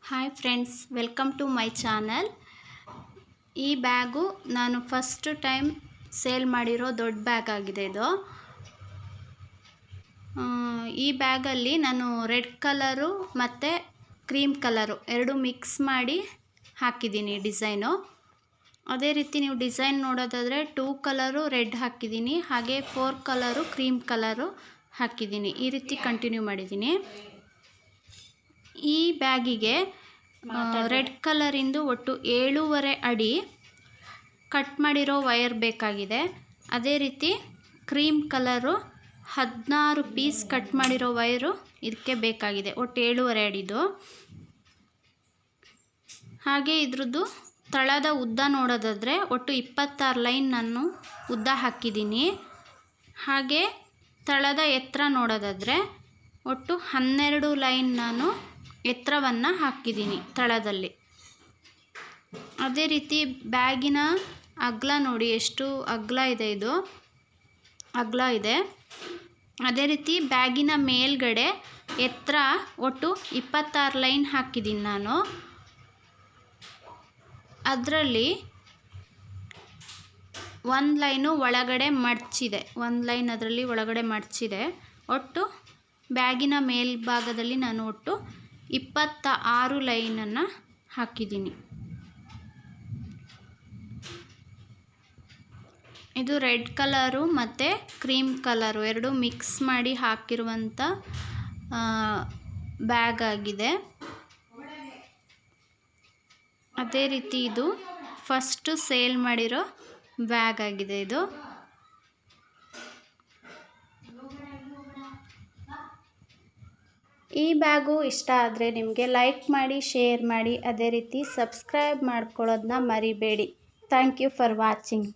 Hi friends, welcome to my channel. ಈ bag ನಾನು first time sale ಮಾಡಿರೋ ದೊಡ್ಡ ಬ್ಯಾಗ್ ಆಗಿದೆ ಇದು. ಈ ಬ್ಯಾಗಲ್ಲಿ ನಾನು ರೆಡ್ ಕಲರು ಮತ್ತು ಕ್ರೀಮ್ ಕಲರು ಎರಡು ಮಿಕ್ಸ್ ಮಾಡಿ ಹಾಕಿದ್ದೀನಿ ಡಿಸೈನು. ಅದೇ ರೀತಿ ನೀವು ಡಿಸೈನ್ ನೋಡೋದಾದರೆ 2 ಕಲರು ರೆಡ್ ಹಾಕಿದ್ದೀನಿ, ಹಾಗೆ 4 ಕಲರು ಕ್ರೀಮ್ ಕಲರು ಹಾಕಿದ್ದೀನಿ. ಈ ರೀತಿ ಕಂಟಿನ್ಯೂ ಮಾಡಿದ್ದೀನಿ. ಈ ಬ್ಯಾಗಿಗೆ ರೆಡ್ ಕಲರಿಂದು ಒಟ್ಟು 7.5 ಅಡಿ ಕಟ್ ಮಾಡಿರೋ ವೈರ್ ಬೇಕಾಗಿದೆ. ಅದೇ ರೀತಿ ಕ್ರೀಮ್ ಕಲರು 16 ಪೀಸ್ ಕಟ್ ಮಾಡಿರೋ ವೈರು ಇದಕ್ಕೆ ಬೇಕಾಗಿದೆ. ಒಟ್ಟು 7.5 ಅಡಿದು. ಹಾಗೆ ಇದ್ರದ್ದು ತಳದ ಉದ್ದ ನೋಡೋದಾದರೆ ಒಟ್ಟು 26 ಲೈನ್ ನಾನು ಉದ್ದ ಹಾಕಿದ್ದೀನಿ. ಹಾಗೆ ತಳದ ಎತ್ತರ ನೋಡೋದಾದರೆ ಒಟ್ಟು 12 ಲೈನ್ ನಾನು ಎತ್ತರವನ್ನು ಹಾಕಿದ್ದೀನಿ ತಳದಲ್ಲಿ. ಅದೇ ರೀತಿ ಬ್ಯಾಗಿನ ಅಗಲ ನೋಡಿ, ಎಷ್ಟು ಅಗಲ ಇದೆ, ಇದು ಅಗಲ ಇದೆ. ಅದೇ ರೀತಿ ಬ್ಯಾಗಿನ ಮೇಲ್ಗಡೆ ಎತ್ತರ ಒಟ್ಟು 26 ಲೈನ್ ಹಾಕಿದ್ದೀನಿ ನಾನು. ಅದರಲ್ಲಿ ಒಂದು ಲೈನು ಒಳಗಡೆ ಮಡಚಿದೆ, ಒಂದು ಲೈನ್ ಅದರಲ್ಲಿ ಒಳಗಡೆ ಮಡಚಿದೆ. ಒಟ್ಟು ಬ್ಯಾಗಿನ ಮೇಲ್ಭಾಗದಲ್ಲಿ ನಾನು ಒಟ್ಟು 26 ಲೈನನ್ನು ಹಾಕಿದ್ದೀನಿ. ಇದು ರೆಡ್ ಕಲರು ಮತ್ತು ಕ್ರೀಮ್ ಕಲರು ಎರಡು ಮಿಕ್ಸ್ ಮಾಡಿ ಹಾಕಿರುವಂಥ ಬ್ಯಾಗ್ ಆಗಿದೆ. ಅದೇ ರೀತಿ ಇದು ಫಸ್ಟು ಸೇಲ್ ಮಾಡಿರೋ ಬ್ಯಾಗ್ ಆಗಿದೆ ಇದು. ಈ ಬ್ಯಾಗು ಇಷ್ಟ ಆದರೆ ನಿಮಗೆ ಲೈಕ್ ಮಾಡಿ, ಶೇರ್ ಮಾಡಿ, ಅದೇ ರೀತಿ ಸಬ್ಸ್ಕ್ರೈಬ್ ಮಾಡ್ಕೊಳ್ಳೋದನ್ನ ಮರಿಬೇಡಿ. Thank you for watching.